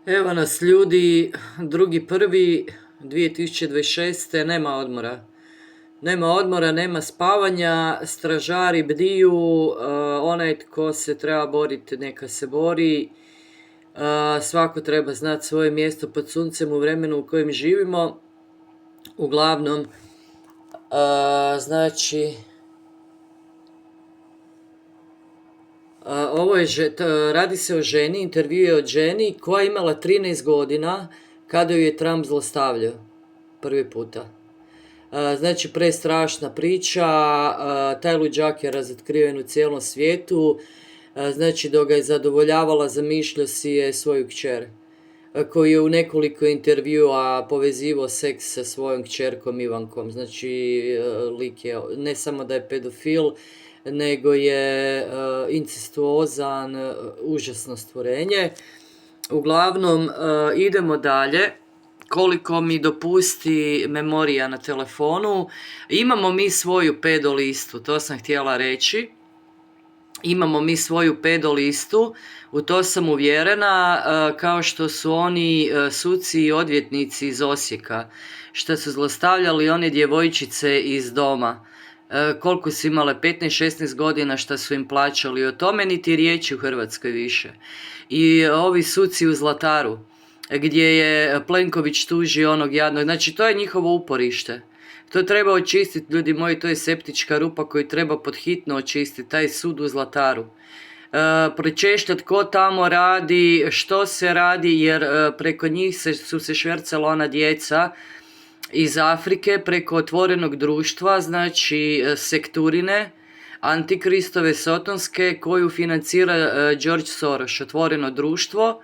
Evo nas ljudi, 2.1.2026. Nema odmora. Nema odmora, nema spavanja, stražari bdiju, onaj tko se treba boriti neka se bori, svako treba znati svoje mjesto pod suncem u vremenu u kojem živimo. Uglavnom, znači, radi se o ženi, intervju je od ženi koja je imala 13 godina kada ju je Trump zlostavljao prvi puta. Znači, prestrašna priča, taj luđak je razotkriven u cijelom svijetu, znači dok ga je zadovoljavala zamišljao si je svoju kćer, koji je u nekoliko intervjua povezivao seks sa svojom kćerkom Ivankom. Znači, lik je ne samo da je pedofil, nego je incestuozan, užasno stvorenje. Uglavnom, idemo dalje. Koliko mi dopusti memorija na telefonu. Imamo mi svoju pedo listu, to sam htjela reći. Imamo mi svoju pedo listu, u to sam uvjerena, kao što su oni suci i odvjetnici iz Osijeka, što su zlostavljali one djevojčice iz doma. Koliko su imale, 15-16 godina, što su im plaćali, o tome niti riječi u Hrvatskoj više. I ovi suci u Zlataru, gdje je Plenković tužio onog jadnog, znači to je njihovo uporište. To treba očistiti, ljudi moji, to je septička rupa koju treba podhitno očistiti, taj sud u Zlataru. Pročešljati ko tamo radi, što se radi, jer preko njih su se švercala ona djeca iz Afrike preko otvorenog društva, znači sekturine, antikristove sotonske, koju financira George Soros, otvoreno društvo.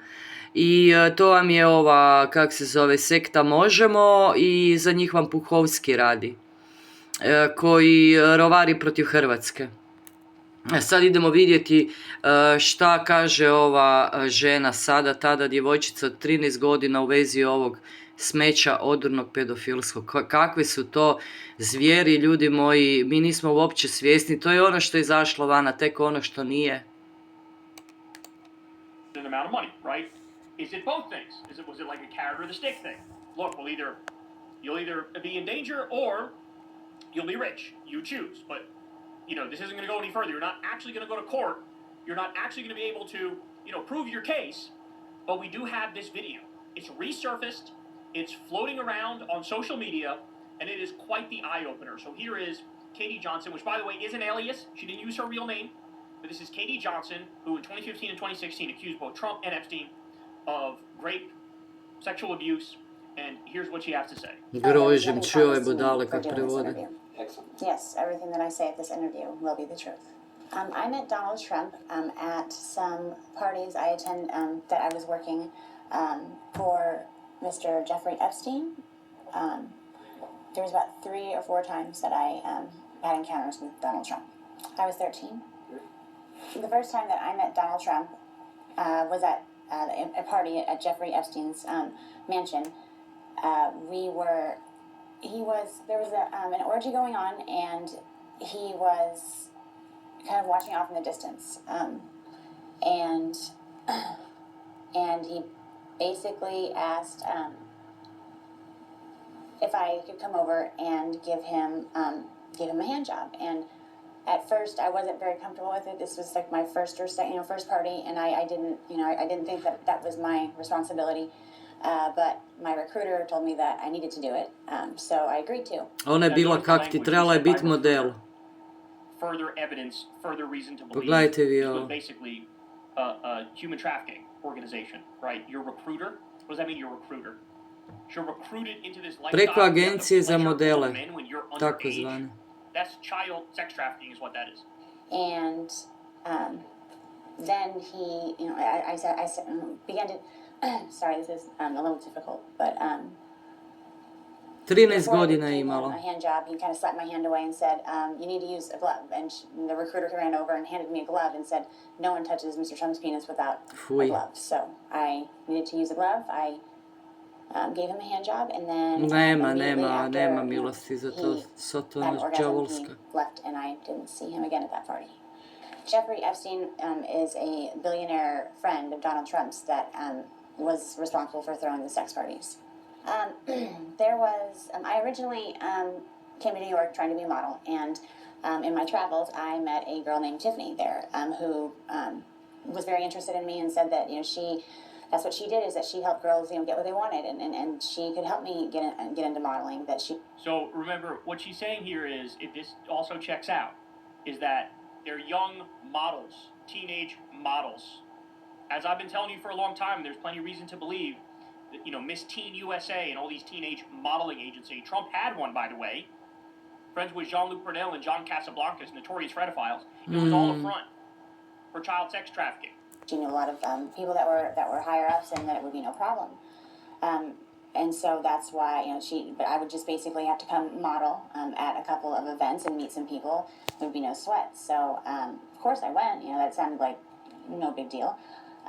I to vam je ova, sekta Možemo, i za njih vam Puhovski radi, koji rovari protiv Hrvatske. Sad idemo vidjeti šta kaže ova žena sada, tada djevojčica od 13 godina u vezi ovog smeća odurnog pedofilskog. Kakve su to zvijeri, ljudi moji, mi nismo uopće svjesni, to je ono što je izašlo vana, tek ono što nije. Is it both things? Was it like a carrot or the stick thing? Look, you'll either be in danger or you'll be rich. You choose. But, this isn't going to go any further. You're not actually going to go to court. You're not actually going to be able to, prove your case. But we do have this video. It's resurfaced. It's floating around on social media. And it is quite the eye-opener. So here is Katie Johnson, which, by the way, is an alias. She didn't use her real name. But this is Katie Johnson, who in 2015 and 2016 accused both Trump and Epstein of rape, sexual abuse, and here's what she has to say. Grožim, čuje budale kad prevode. Yes, everything that I say at this interview will be the truth. I met Donald Trump at some parties I attend that I was working for Mr. Jeffrey Epstein. There was about 3 or 4 times that I had encounters with Donald Trump. I was 13. The first time that I met Donald Trump was at a party at Jeffrey Epstein's mansion. There was an orgy going on, and he was kind of watching off in the distance. And he basically asked if I could come over and give him a hand job. And at first, I wasn't very comfortable with it. This was like my first party, and I didn't think that was my responsibility. But my recruiter told me that I needed to do it, so I agreed to. Ona je bila kak ti, trebala je biti model. Further evidence, further reason to believe. Pogledajte vi ovo. Basically, a human trafficking organization, right? Your recruiter. What does that mean? Your recruiter. You're recruited into this lifestyle. Preko agencije za modele, tako zvane. That's child sex trafficking is what that is. And then he, I began to, sorry, this is a little difficult, but 13 godina je imala. A hand job, he kind of slapped my hand away and said, you need to use a glove. And the recruiter ran over and handed me a glove and said, no one touches Mr. Trump's penis without a glove. So I needed to use a glove. I gave him a hand job, and then nema milosti za to, sotona džavolska. He left, and I didn't see him again at that party. Jeffrey Epstein is a billionaire friend of Donald Trump's that was responsible for throwing the sex parties. There was, I originally came to New York trying to be a model, and in my travels, I met a girl named Tiffany there, who was very interested in me and said that, that's what she did, is that she helped girls, get what they wanted, and she could help me get into modeling. So remember, what she's saying here is, if this also checks out, is that they're young models, teenage models. As I've been telling you for a long time, there's plenty of reason to believe that, Miss Teen USA and all these teenage modeling agencies. Trump had one, by the way. Friends with Jean-Luc Brunel and John Casablancas, notorious pedophiles. It was all a front for child sex trafficking. She knew a lot of people that were higher ups, and that it would be no problem. And so that's why, but I would just basically have to come model at a couple of events and meet some people. There would be no sweat. So, of course I went. That sounded like no big deal.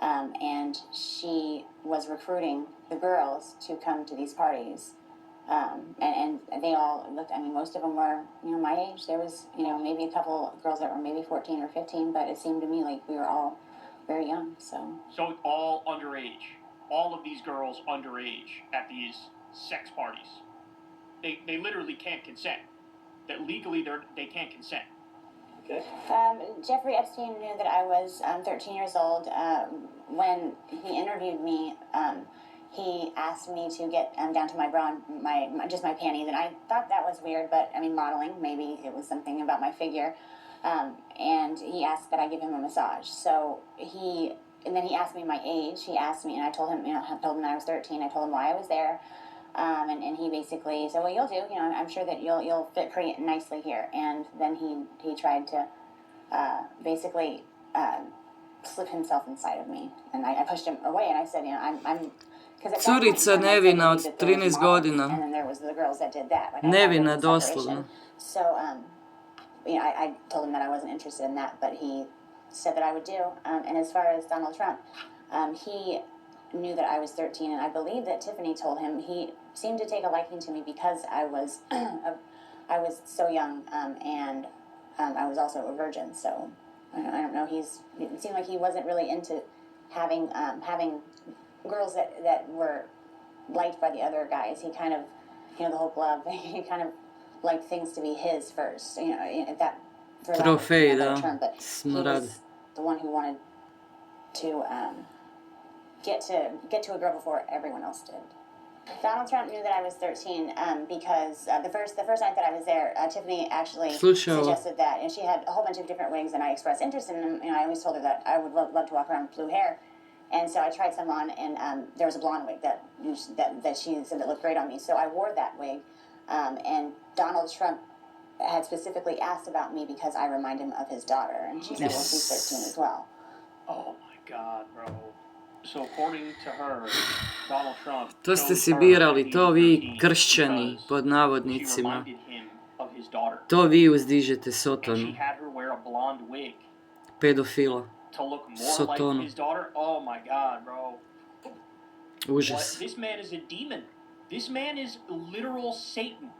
And she was recruiting the girls to come to these parties. And they all looked, most of them were, my age. There was, maybe a couple girls that were maybe 14 or 15, but it seemed to me like we were all very young, so. So all underage. All of these girls underage at these sex parties. They literally can't consent. That legally they can't consent. Okay. Jeffrey Epstein knew that I was 13 years old. When he interviewed me, he asked me to get down to my bra and just my panties, and I thought that was weird, but modeling, maybe it was something about my figure. And he asked that I give him a massage. And then he asked me my age. He asked me, and I told him, I told him that I was 13. I told him why I was there. And he basically said, well, you'll do. I'm sure that you'll fit pretty nicely here. And then he tried to basically slip himself inside of me. And I pushed him away, and I said, I'm Curica nevina od 13 godina. And then there was the girls that did that. Nevina, doslovno. So, I told him that I wasn't interested in that, but he said that I would do. And as far as Donald Trump, he knew that I was 13, and I believe that Tiffany told him. He seemed to take a liking to me because I was so young, and I was also a virgin. So I don't know. It seemed like he wasn't really into having girls that were liked by the other guys. He kind of, the whole glove. He kind of liked things to be his first. That for Trofej, that da. term, but he was the one who wanted to get to a girl before everyone else did. Donald Trump knew that I was 13 because the first night that I was there, Tiffany actually suggested that, and she had a whole bunch of different wigs, and I expressed interest in them. I always told her that I would love to walk around with blue hair, and so I tried some on, and there was a blonde wig that she said that looked great on me, so I wore that wig, and Donald Trump had specifically asked about me because I remind him of his daughter, and she said, well, she's 13 as well. Oh my God, bro. So according to her, Donald Trump To ste si birali, to vi kršćani, pod navodnicima. To vi uzdižete sotonu. Pedofila. Sotonu. Oh my God, bro. Užas. This man is a demon. This man is literal Satan.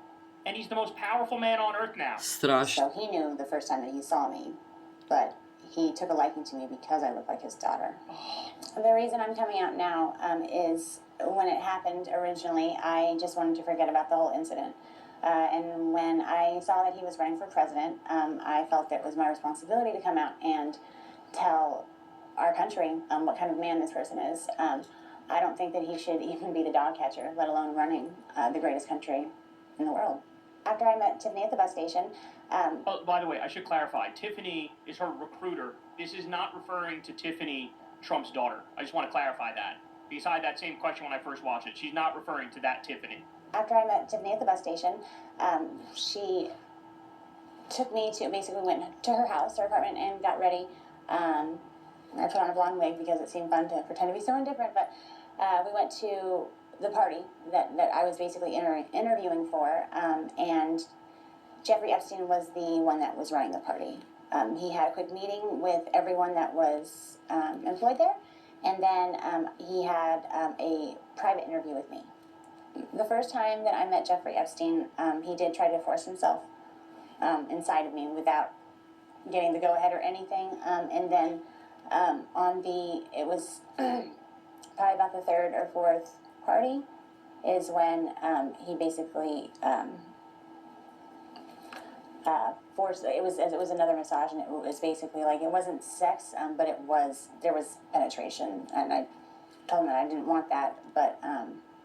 And he's the most powerful man on earth now. Strašno. So he knew the first time that he saw me, but he took a liking to me because I look like his daughter. The reason I'm coming out now is when it happened originally, I just wanted to forget about the whole incident. And when I saw that he was running for president, I felt that it was my responsibility to come out and tell our country what kind of man this person is. I don't think that he should even be the dog catcher, let alone running the greatest country in the world. After I met Tiffany at the bus station... oh, by the way, I should clarify. Tiffany is her recruiter. This is not referring to Tiffany, Trump's daughter. I just want to clarify that. Because I had that same question when I first watched it. She's not referring to that Tiffany. After I met Tiffany at the bus station, she took me to, basically went to her house, her apartment, and got ready. I put on a blonde wig because it seemed fun to pretend to be someone different, but we went to the party that I was basically interviewing for, and Jeffrey Epstein was the one that was running the party. He had a quick meeting with everyone that was employed there, and then he had a private interview with me. The first time that I met Jeffrey Epstein, he did try to force himself inside of me without getting the go-ahead or anything, and then it was probably about the third or fourth party is when he basically forced. It was another massage, and it was basically like it wasn't sex, but there was penetration, and I told him that I didn't want that, but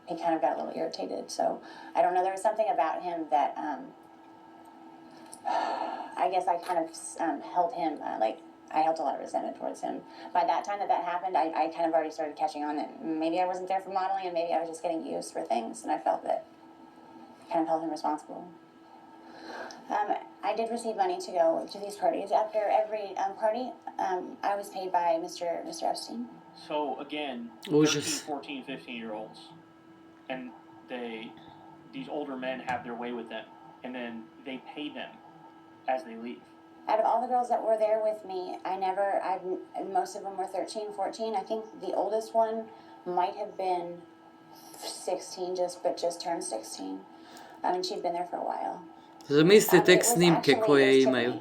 he kind of got a little irritated. So I don't know. There was something about him that I guess I kind of held him I held a lot of resentment towards him. By that time that happened, I kind of already started catching on that maybe I wasn't there for modeling, and maybe I was just getting used for things, and I felt that I kind of held him responsible. I did receive money to go to these parties. After every party, I was paid by Mr. Epstein. So again, Ужас. 13, 14, 15-year-olds, and these older men have their way with them, and then they pay them as they leave. Out of all the girls that were there with me, most of them were 13, 14. I think the oldest one might have been 16, just turned 16. I mean, she'd been there for a while. Zamislite tek snimke koje imaju.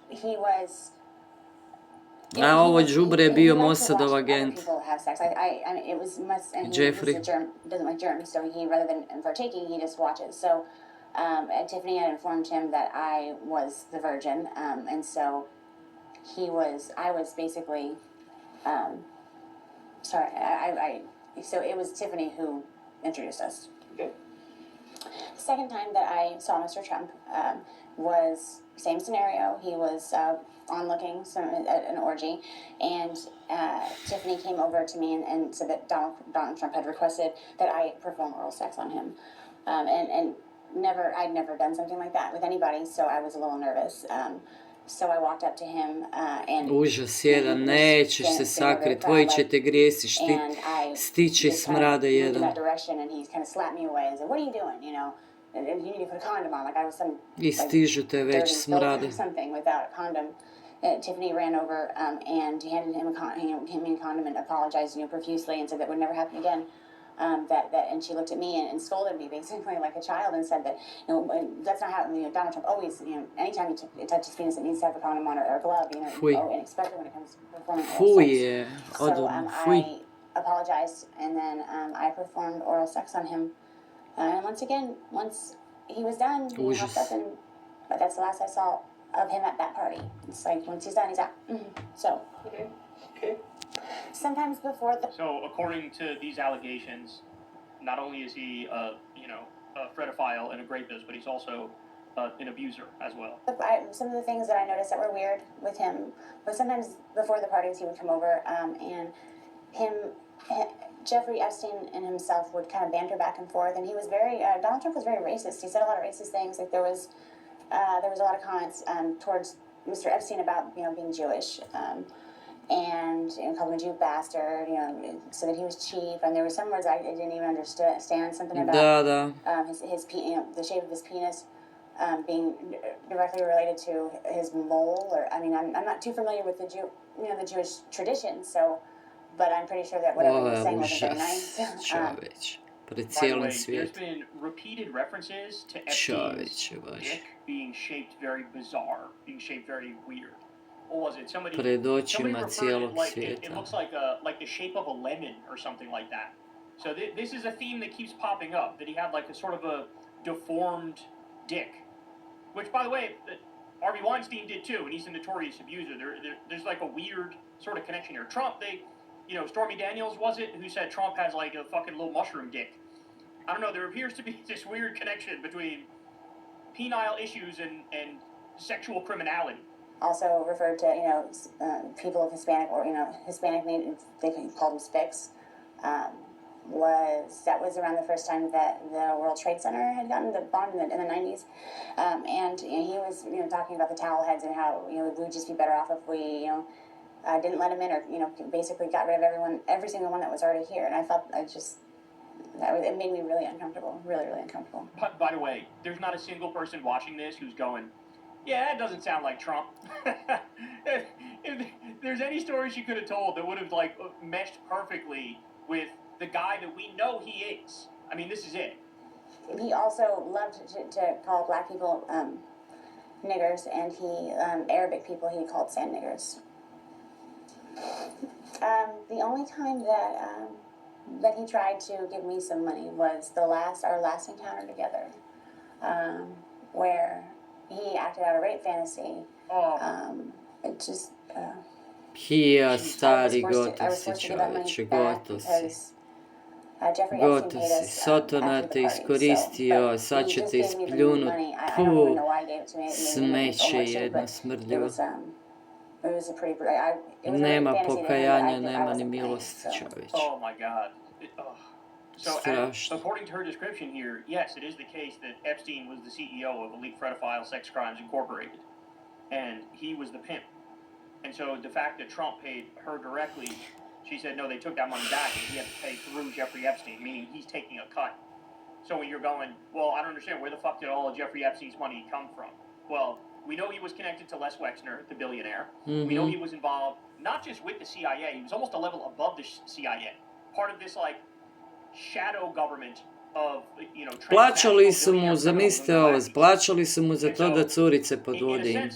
He was... A ovo đubre je bio Mossadov agent. Jeffrey. Doesn't like germs, so he, rather than partaking, he just watches. So Tiffany had informed him that I was the virgin, and so I was basically, so it was Tiffany who introduced us. Okay. The second time that I saw Mr. Trump was same scenario. He was onlooking at an orgy, and Tiffany came over to me and said that Donald Trump had requested that I perform oral sex on him, and I'd never done something like that with anybody, so I was a little nervous. So I walked up to him and Užas jedan, nećeš se sakriti, tvoji će te grijesi stići smrada jedan. That direction, and he kind of slapped me away and said, "What are you doing? You know, you need to put a condom on." Like I was some I stižu te već smrade. Something without a condom. Tiffany ran over and handed him a condom and apologized, profusely, and said that would never happen again. And she looked at me and scolded me basically like a child and said that that's not how Donald Trump always anytime he touches penis it needs to have a condom on or a glove and especially when it comes to performing oral sex. So I apologized and then I performed oral sex on him and once he was done he hopped up but that's the last I saw of him at that party. It's like once he's done he's out. So Okay. sometimes before the... So, according to these allegations, not only is he, a pedophile and a rapist, but he's also an abuser as well. Some of the things that I noticed that were weird with him was sometimes before the parties he would come over and Jeffrey Epstein and himself would kind of banter back and forth, and he was Donald Trump was very racist. He said a lot of racist things. Like there was a lot of comments towards Mr. Epstein about being Jewish. And called him a Jew bastard, so that he was cheap. And there were some words I didn't even understand. Something about the shape of his penis being directly related to his mole. Or I'm not too familiar with the Jewish tradition. So, but I'm pretty sure that whatever he was saying wasn't very nice. By the way, there's been repeated references to Epstein's dick being shaped very bizarre, being shaped very weird. What was it? Somebody referred to it like it looks like the shape of a lemon or something like that. So this is a theme that keeps popping up, that he had like a sort of a deformed dick. Which, by the way, Harvey Weinstein did too, and he's a notorious abuser. There's like a weird sort of connection here. Trump, Stormy Daniels was it, who said Trump has like a fucking little mushroom dick. I don't know, there appears to be this weird connection between penile issues and sexual criminality. Also referred to, people of Hispanic or, Hispanic name, they called them Spics. That was around the first time that the World Trade Center had gotten the bomb in the 90s. And he was, talking about the towel heads and how, we would just be better off if we, didn't let him in or, basically got rid of every single one that was already here. And I felt it made me really uncomfortable, really, really uncomfortable. By the way, there's not a single person watching this who's going, yeah, that doesn't sound like Trump. If there's any story she could have told that would have meshed perfectly with the guy that we know he is. I mean, this is it. He also loved to call black people niggers, and Arabic people he called sand niggers. The only time that that he tried to give me some money was our last encounter together, where he acted out a rape fantasy. It just Hija, I was stari, forced gotov to si give that money čovječe, back gotov si. because Jeffrey Epstein Gotov paid si, us sotona after te the party. iskoristio, But sad he će just te gave me the ispljunut, money. I don't puh, even know why he gave it to me. It made me feel smeće much shit, jedno but smrdljivo. it was a pretty. It was a Nema rape fantasy pokajanja, that I nema ni wasn't playing, milosti, so. čovječe. Oh my God. So, Strašno. according to her description here, yes, it is the case that Epstein was the CEO of Elite Pedophile Sex Crimes Incorporated, and he was the pimp. And so the fact that Trump paid her directly, she said, no, they took that money back, and he had to pay through Jeffrey Epstein, meaning he's taking a cut. So when you're going, well, I don't understand, where the fuck did all of Jeffrey Epstein's money come from? Well, we know he was connected to Les Wexner, the billionaire. Mm-hmm. We know he was involved, not just with the CIA, he was almost a level above the CIA. Part of this, like, shadow government of, you know, Plaćali su mu, zamislite ovo, plaćali su mu za to da curice podvodi.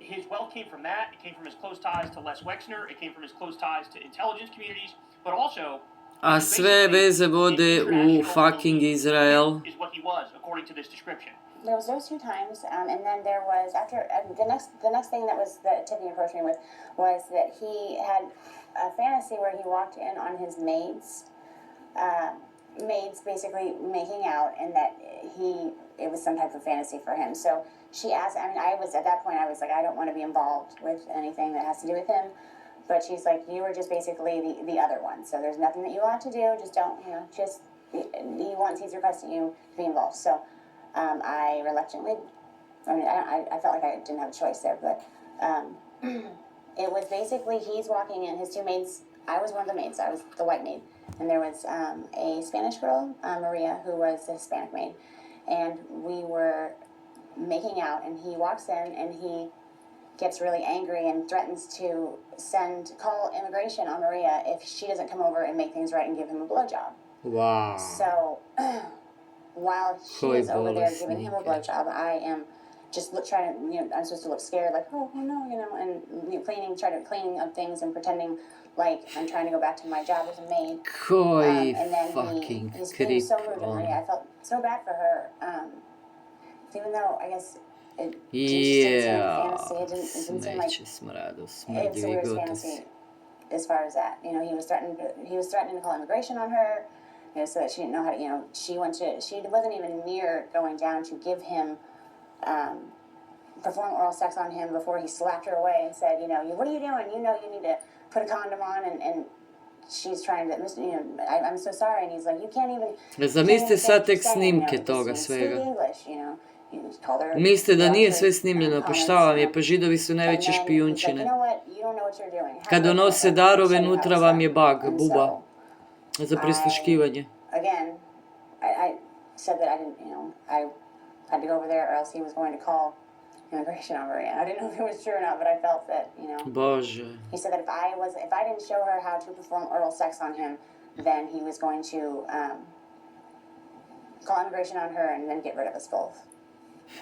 His wealth came from that. It came from his close ties to Les Wexner. It came from his close ties to intelligence communities, but also. A sve veze vode u fucking Izrael. Is what he was, according to this description. There was those 2 times, and then there was after the next thing that was that Tiffany approached me with was that he had a fantasy where he walked in on his maids basically making out, and that it was some type of fantasy for him. So she asked, I mean, I was at that point, I was like, I don't want to be involved with anything that has to do with him. But she's like, you were just basically the other one. So there's nothing that you want to do. Just don't, you know, he's requesting you to be involved. So I reluctantly, I mean, I felt like I didn't have a choice there, but it was basically he's walking in, his 2 maids. I was one of the maids. I was the white maid. And there was a Spanish girl, Maria, who was a Hispanic maid. And we were making out, and he walks in, and he gets really angry and threatens to call immigration on Maria if she doesn't come over and make things right and give him a blowjob. Wow. So while he is over there giving him a blowjob, I am just trying to, you know, I'm supposed to look scared, like, oh no, you know, and you know, cleaning up things and pretending like I'm trying to go back to my job as a maid. And then he's being so rude to Maria. I felt so bad for her, even though I guess it didn't seem like it's a weird fantasy as far as that. You know, he was threatening to call immigration on her, you know, so that she didn't know how to, you know, she wasn't even near going down to give him, perform oral sex on him before he slapped her away and said, you know, what are you doing? You know, you need to put a condom on, and she's trying to, you know, I'm so sorry, and he's like, you can't even. Zamislite sad tek snimke toga svega. Mislite da nije sve snimljeno, pa šta vam je, pa Židovi su najveće špijunčine. Kad donose darove, nutra vam je buba za prisluškivanje. Again, I said that I didn't, you know, I had to go over there or else he was going to call immigration on Maria. I didn't know if it was true or not, but I felt that, you know. Bože. He said that if I didn't show her how to perform oral sex on him, then he was going to call immigration on her and then get rid of us both.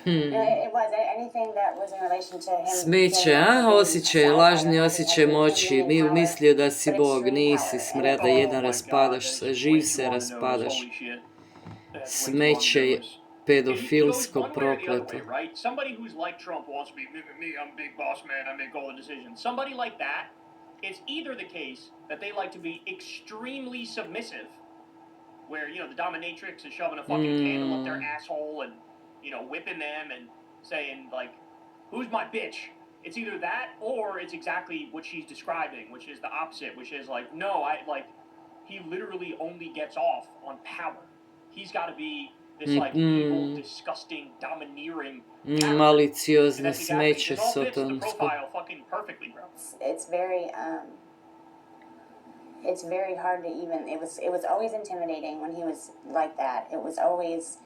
You know, it was anything that was in relation to him. Smeće, a? Osjećaj, lažni osjećaj moći. Mislio da si Bog, nisi, smrada jedan, raspadaš se, živ se, raspadaš. Smeće, pedofilsko prokleto. Somebody who's like Trump wants to be me, I'm big boss man, I make all the decisions. Somebody like that, it's either the case that they like to be extremely submissive, where, you know, the dominatrix is shoving a fucking candle up their asshole and, you know, whipping them and saying, like, who's my bitch? It's either that or it's exactly what she's describing, which is the opposite, which is like, no, he literally only gets off on power. He's got to be this, like, evil, disgusting, domineering maliciozne smeće sotonsko. It's very hard to even, it was always intimidating when he was like that. It was always,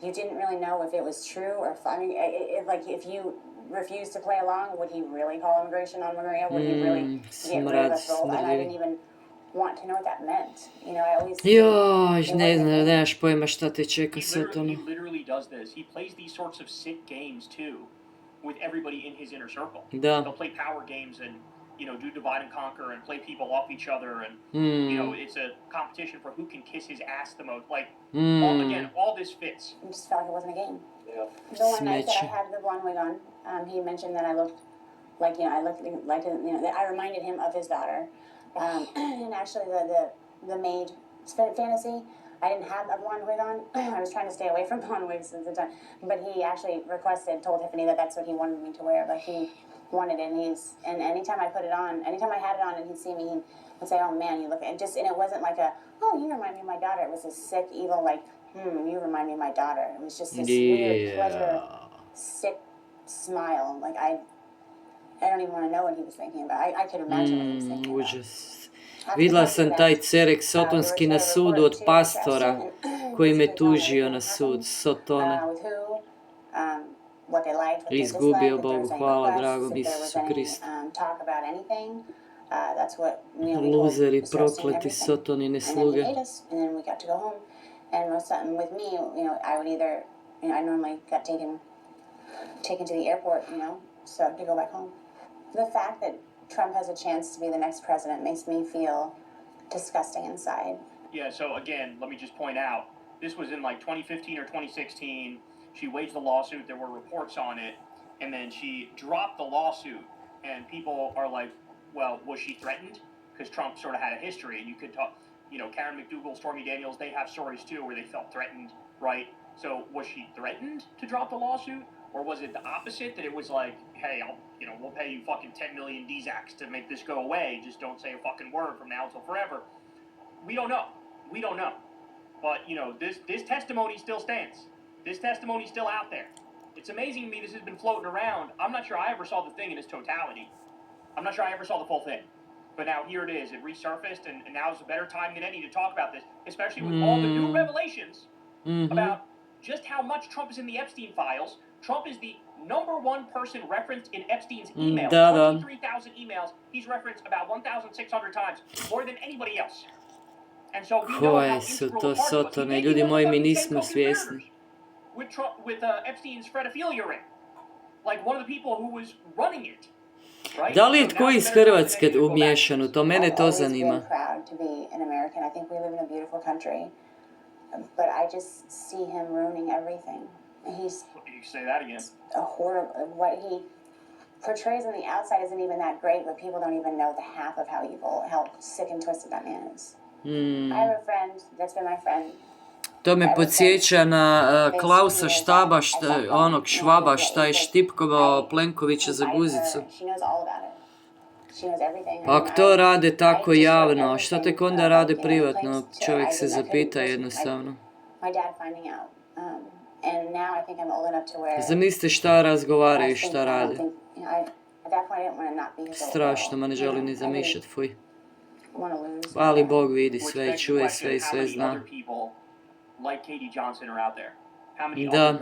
you didn't really know if it was true or, I mean, like, if you refused to play along, would he really call immigration on Maria? Would he really get rid of us both? And I didn't even want to know what that meant. You know, I always... Joj, ne znam, nemaš pojma šta te čeka Sotonu. He literally does this. He plays these sorts of sick games, too, with everybody in his inner circle. Da. They'll play power games and, do divide and conquer and play people off each other, and it's a competition for who can kiss his ass the most. Like, all this fits. I just felt like it wasn't a game. Yeah. The one night that I had the blonde wig on, he mentioned that I looked like, I looked like, that I reminded him of his daughter. And actually, the maid fantasy, I didn't have a blonde wig on. I was trying to stay away from blonde wigs at the time. But he actually told Tiffany that that's what he wanted me to wear. But he wanted it, and anytime I put it on, anytime I had it on and he'd see me, he would say, "Oh man, you look," and it wasn't like "Oh, you remind me of my daughter." It was this sick, evil, like, "You remind me of my daughter." It was just this weird pleasure, sick smile. Like I don't even want to know what he was thinking about. I could imagine what he was thinking about. Užas. Vidjela sam taj cerek sotonski na sudu od pastora koji me tužio na sud, sotone. Izgubio Bogu, hvala dragom Isusu Kristu. Luzeri, prokleti, sotonine sluge. And with me, I would either, I normally got taken to the airport, so to go back home. The fact that Trump has a chance to be the next president makes me feel disgusting inside. Yeah, so again, let me just point out, this was in like 2015 or 2016. She waged the lawsuit, there were reports on it, and then she dropped the lawsuit, and people are like, well, was she threatened? Because Trump sort of had a history, and you could talk, Karen McDougal, Stormy Daniels, they have stories too where they felt threatened, right? So was she threatened to drop the lawsuit? Or was it the opposite, that it was like, hey, we'll pay you fucking 10 million DZACs to make this go away, just don't say a fucking word from now until forever? We don't know. But, this testimony still stands. This testimony's still out there. It's amazing to me this has been floating around. I'm not sure I ever saw the thing in its totality. I'm not sure I ever saw the full thing. But now here it is. It resurfaced, and now's a better time than any to talk about this, especially with all the new revelations about just how much Trump is in the Epstein files. Trump is the number one person referenced in Epstein's emails. 23,000 emails. He's referenced about 1,600 times, more than anybody else. And so we know how integral a part of it. Ljudi moji, mi nismo svjesni. With Epstein's pedophilia ring. Like one of the people who was running it. Right? Da li je tko iz Hrvatske umiješan u to? Mene to zanima. But I just see him ruining everything. He's you say that again. A horrible. What he portrays on the outside isn't even that great, but people don't even know the half of how evil, how sick and twisted that man is. I have a friend that's been my friend. To me podsjeća na Klausa Štaba, onog Švaba šta je štipkovao Plenkovića za guzicu. Pa ako to rade tako javno, šta tek onda rade privatno? Čovjek se zapita jednostavno. Zamislite šta razgovaraju, šta rade. Strašno, ma ne želim ni zamišljati, fuj. Ali Bog vidi sve, čuje sve i sve zna. Da.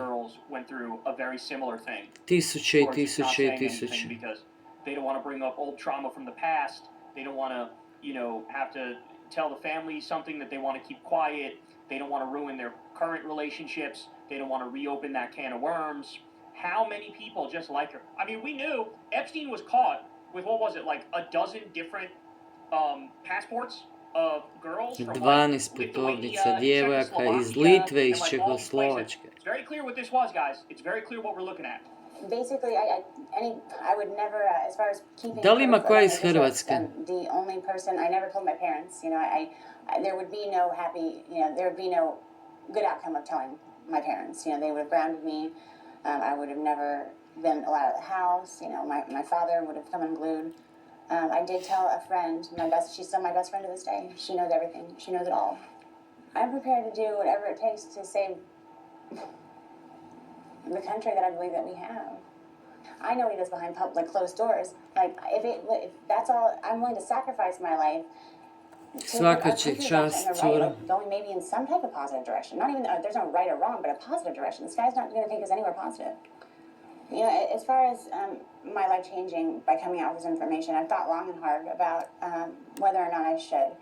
Tisuće i tisuće i tisuće. They don't want to bring up old trauma from the past. They don't want to, have to tell the family something that they want to keep quiet. They don't want to ruin their current relationships. They don't want to reopen that can of worms. How many people just like her? I mean, we knew Epstein was caught with, what was it, like a dozen different passports of girls from 12 putovnica djevojaka iz Litve, iz Čehoslovačke. It's very clear what this was, guys. It's very clear what we're looking at. Basically, I would never, as far as keeping. Da li ima koja iz Hrvatske? The only person I never told my parents. There would be no happy. There would be no good outcome of telling my parents. They would have grounded me. I would have never been allowed out of the house. My father would have come unglued. I did tell a friend, she's still my best friend to this day. She knows everything. She knows it all. I'm prepared to do whatever it takes to save the country that I believe that we have. I know what he does behind closed doors. Like, if that's all, I'm willing to sacrifice my life. Svaka će čast, cura. Going maybe in some type of positive direction. Not even, there's no right or wrong, but a positive direction. This guy's not going to take us anywhere positive. As far as my life changing by coming out with this information, I've thought long and hard about whether or not I should.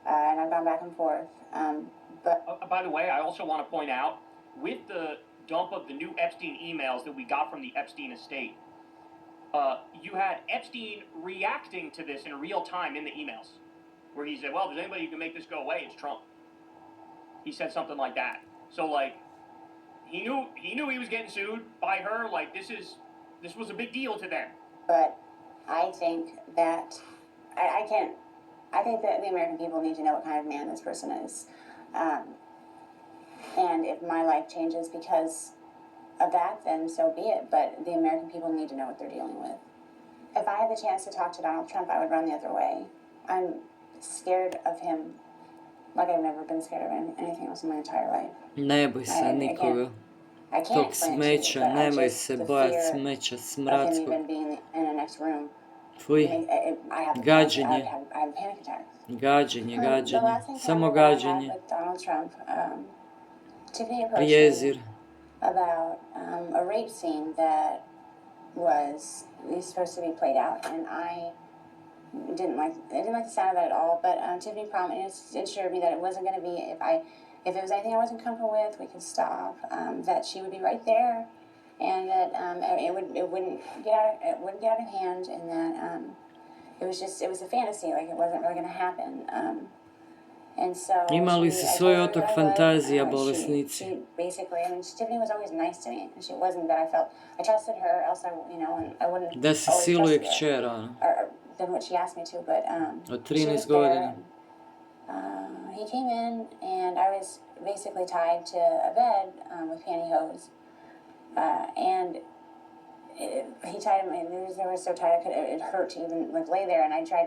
And I've gone back and forth. But by the way, I also want to point out, with the dump of the new Epstein emails that we got from the Epstein estate, you had Epstein reacting to this in real time in the emails, where he said, well, if there's anybody who can make this go away, it's Trump. He said something like that. So, like, he knew he was getting sued by her. Like, this was a big deal to them. But I think that I think that the American people need to know what kind of man this person is. And if my life changes because of that, then so be it. But the American people need to know what they're dealing with. If I had the chance to talk to Donald Trump, I would run the other way. I'm scared of him like I've never been scared of anything else in my entire life. Ne boj se nikoga. I can't Tog explain it to you, smeća, but nemoj just se the bojati fear smeća, of him smradskog. even being in the next room. Fuj, I have gađenje, I have panic attacks. gađenje, The gađenje, last encounter samo that I had gađenje, with Donald Trump, Tiffany approached prijezir. me about a rape scene that was supposed to be played out, and I didn't like the sound of that at all. But Tiffany promised, assured me that it wasn't going to be if it was anything I wasn't comfortable with, we could stop. That she would be right there, and that it wouldn't get out of hand, and that it was a fantasy, like it wasn't really going to happen. And so Imali su svoj otok fantazija, bolesnici. She basically, I mean, Tiffany was always nice to me, and she wasn't that I trusted her, else and I wouldn't. Da se siluje kćera, ono. Or than what she asked me to, but Od she was 13 there, godina. and, he came in, and I was basically tied to a bed with pantyhose, and he tied him. And they were so tight, it hurt to even like lay there. And I tried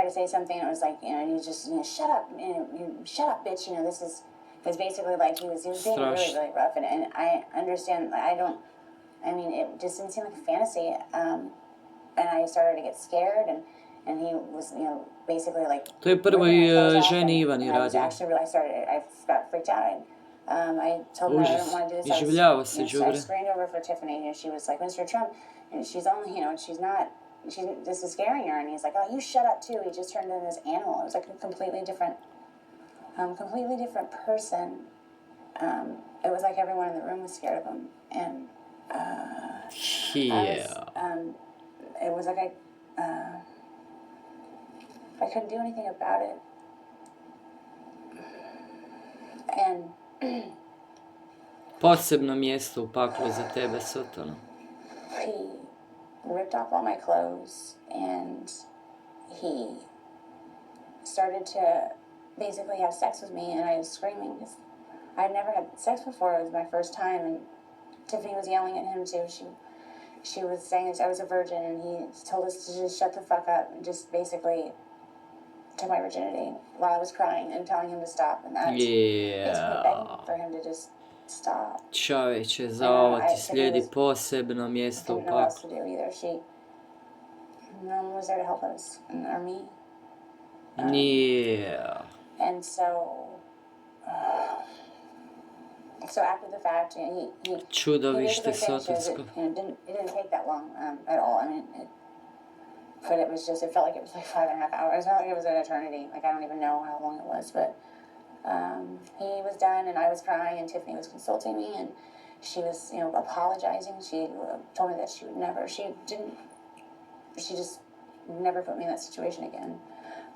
to say something, and it was like, you just shut up, shut up, bitch. This is. It was basically like he was being really, really rough, and I understand. It just didn't seem like a fantasy. And I started to get scared, and he was, basically like. To je prvoj ženi Ivani radio. I got freaked out. I told her I didn't want to do this. Iživljava se, So I đubre. screamed over for Tiffany, and she was like, Mr. Trump, and she's only, this is scaring her, and he's like, oh, you shut up too. He just turned into this animal. It was like a completely different person. It was like everyone in the room was scared of him, and it was like I couldn't do anything about it, and Posebno mjesto u paklu za tebe, sotona. he ripped off all my clothes, and he started to basically have sex with me, and I was screaming because I'd never had sex before. It was my first time, and Tiffany was yelling at him too. She was saying that I was a virgin, and he told us to just shut the fuck up, and just basically took my virginity while I was crying and telling him to stop, and that's basically begging for him to just stop. Čovječe, za ovo ti slijedi posebno mjesto u Didn't know what else paklu. to do either. No one was there to help us, or me. Yeah. And so after the fact, he Čudovište basically finished sotonsko. it didn't take that long at all. I mean, but it felt like it was like 5.5 hours. It felt like it was an eternity. Like I don't even know how long it was, but he was done, and I was crying, and Tiffany was consulting me, and she was, apologizing. She told me that she just never put me in that situation again.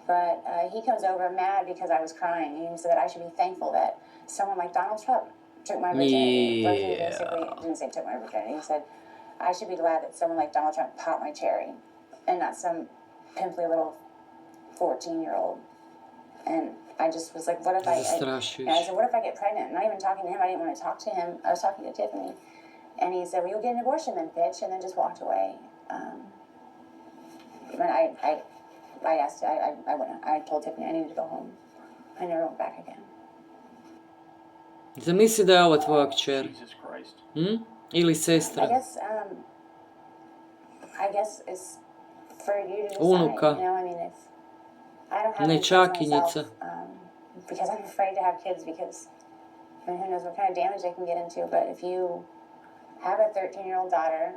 But he comes over mad because I was crying, and he said that I should be thankful that someone like Donald Trump took my virginity. But he basically didn't say took my virginity. He said I should be glad that someone like Donald Trump popped my cherry, and not some pimply little 14-year-old. And I just was like, what if I said, what if I get pregnant? Not even talking to him. I didn't want to talk to him. I was talking to Tiffany, and he said, well, you'll get an abortion then, bitch, and then just walked away. But I asked, I told Tiffany I needed to go home. I never went back again. Zamisli da je ovo tvoja kćer. Jesus Christ. Ili sestra. I guess it's for you to decide. Unuka. If I don't have kids Nečakinjica. myself, because I'm afraid to have kids, because who knows what kind of damage they can get into. But if you have a 13-year-old daughter,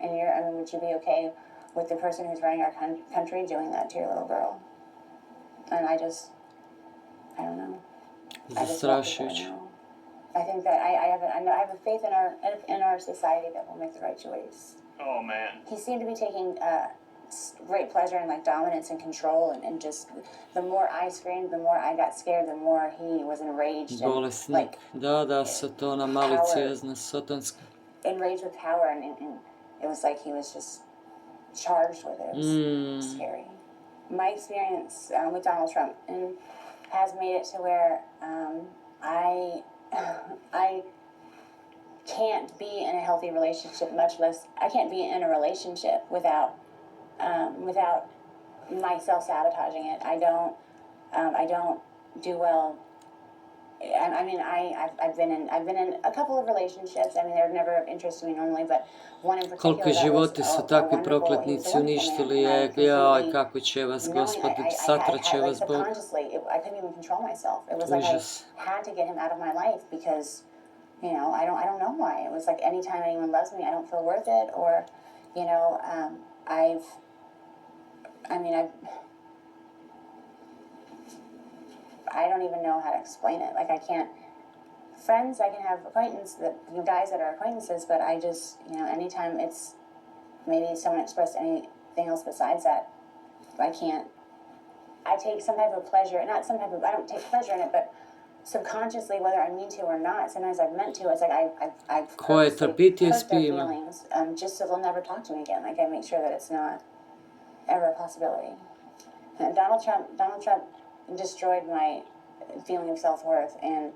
and would you be okay with the person who's running our country doing that to your little girl? And I don't know. Zastrašujuće. I think that I have a faith in our society that will make the right choice. Oh, man. He seemed to be taking great pleasure in like dominance and control, and just the more I screamed, the more I got scared, the more he was enraged. Bolesnik. And, like, Da, sotona, maliciozna, sotonska. Enraged with power, and it was like he was just charged with it. It was scary. My experience with Donald Trump has made it to where I can't be in a healthy relationship, much less I can't be in a relationship without myself sabotaging it. I don't do well. I mean, I've been in a couple of relationships. I mean, they're never of interest to me normally, but one in particular. Koliko životi su takvi prokletnici uništili, jaj, kako će vas Gospod, satrat će vas Bog. I couldn't even control myself. It was like I had to get him out of my life because, you know, I don't know why. It was like anytime anyone loves me, I don't feel worth it, or, you know, I don't even know how to explain it. Like, I can't. Friends, I can have acquaintances, guys that are acquaintances, but I just, you know, anytime it's maybe someone expressed anything else besides that, I can't. I take some type of pleasure, I don't take pleasure in it, but subconsciously, whether I mean to or not, sometimes I've meant to. It's like I've hurt their feelings, just so they'll never talk to me again. Like, I make sure that it's not ever a possibility. And Donald Trump destroyed my feeling of self-worth and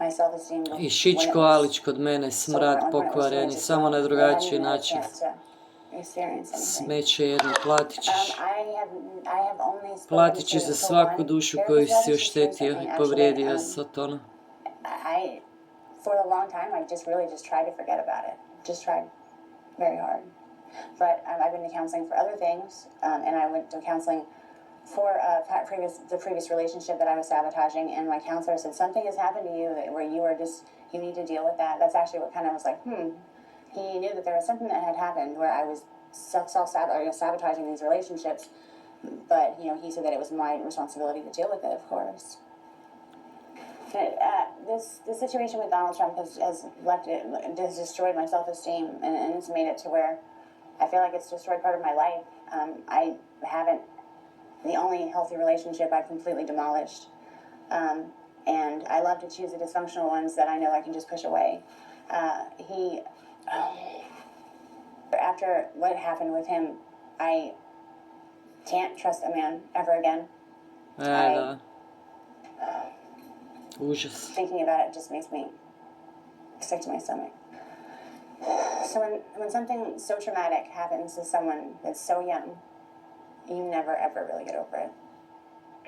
my self-esteem. I šičko alić kod mene, smrad pokvareni, samo na drugačiji način. Smeće jedno, platit ćeš. Platit ćeš za svaku dušu koju si oštetio i povrijedio, sotona. For a long time, I just tried to forget about it. Just tried very hard. But I've been to counseling for other things, and I went to counseling for the previous relationship that I was sabotaging, and my counselor said, something has happened to you where you need to deal with that. That's actually what kind of was like, He knew that there was something that had happened where I was sabotaging these relationships, but, you know, he said that it was my responsibility to deal with it, of course. This situation with Donald Trump has destroyed my self-esteem, and it's made it to where I feel like it's destroyed part of my life. The only healthy relationship I've completely demolished. And I love to choose the dysfunctional ones that I know I can just push away. After what happened with him, I can't trust a man ever again. Thinking about it just makes me sick to my stomach. So when something so traumatic happens to someone that's so young, you never ever really get over it.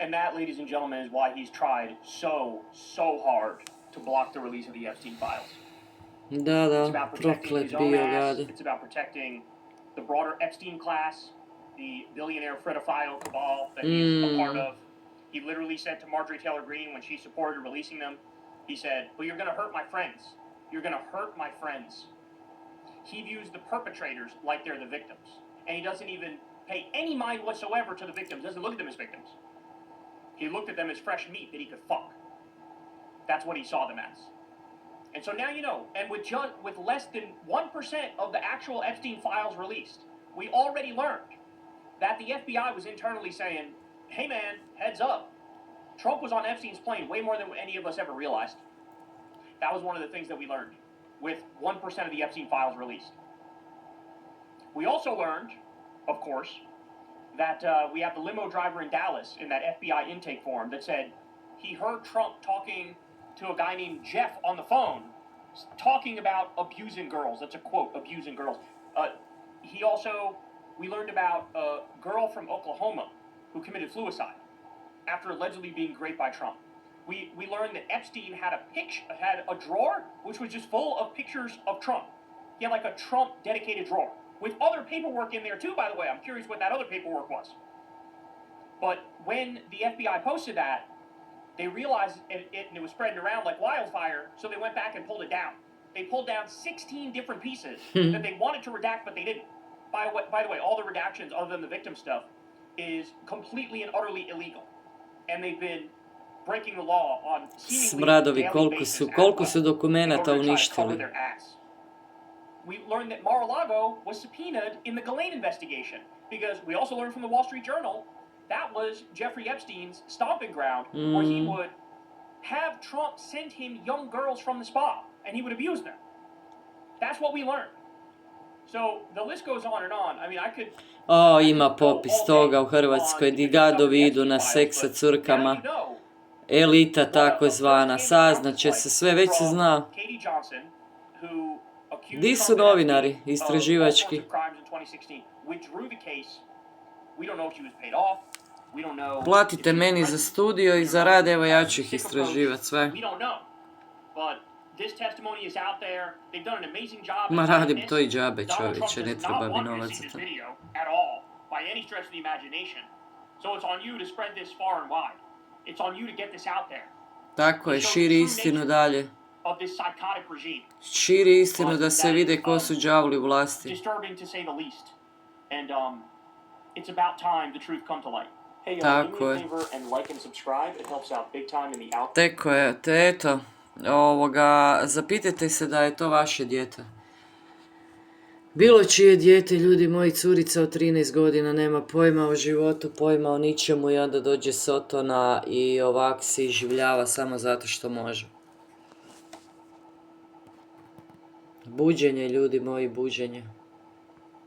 And that, ladies and gentlemen, is why he's tried so hard to block the release of the Epstein files. Da, proklet bio gade. It's about protecting the broader Epstein class, the billionaire pedophile cabal that he's a part of. He literally said to Marjorie Taylor Greene when she supported releasing them, he said, "Well, you're going to hurt my friends. You're going to hurt my friends." He views the perpetrators like they're the victims. And he doesn't even pay any mind whatsoever to the victims. Doesn't look at them as victims. He looked at them as fresh meat that he could fuck. That's what he saw them as. And so now you know. And with less than 1% of the actual Epstein files released, we already learned that the FBI was internally saying, "Hey man, heads up. Trump was on Epstein's plane way more than any of us ever realized." That was one of the things that we learned with 1% of the Epstein files released. We also learned, of course, that we have the limo driver in Dallas in that FBI intake form that said he heard Trump talking to a guy named Jeff on the phone, talking about abusing girls. That's a quote, abusing girls. We learned about a girl from Oklahoma who committed suicide after allegedly being raped by Trump. We learned that Epstein had a drawer which was just full of pictures of Trump. He had like a Trump dedicated drawer with other paperwork in there too, by the way. I'm curious what that other paperwork was. But when the FBI posted that, they realized it and it was spreading around like wildfire, so they went back and pulled it down. They pulled down 16 different pieces that they wanted to redact, but they didn't. By the way, all the redactions other than the victim stuff is completely and utterly illegal. And they've been breaking the law on seemingly Smradovi, daily basis koliko su dokumenata uništili. we learned that Mar-a-Lago was subpoenaed in the Ghislaine investigation, because we also learned from the Wall Street Journal that was Jeffrey Epstein's stomping ground, where he would have Trump send him young girls from the spa, and he would abuse them. That's what we learned. So the list goes on and on. I mean, I could... Ima popis toga u Hrvatskoj, di gadovi idu na seks sa curkama. Elita takozvana, saznaće se, sve već se zna. Di su novinari, istraživački? Platite meni za studio i za rad, evo ja ću ih istraživati sve. Ma radim to i džabe, čovječe, ne treba mi novac za to. Tako je, širi istinu dalje. Širi istinu da se vide ko su đavli u vlasti. Tako je. Teko je, te eto, zapitajte se da je to vaše dijete. Bilo čije dijete, ljudi moji, curica od 13 godina, nema pojma o životu, pojma o ničemu i onda dođe sotona i ovak se iživljava samo zato što može. Buđenje, ljudi moji, buđenje.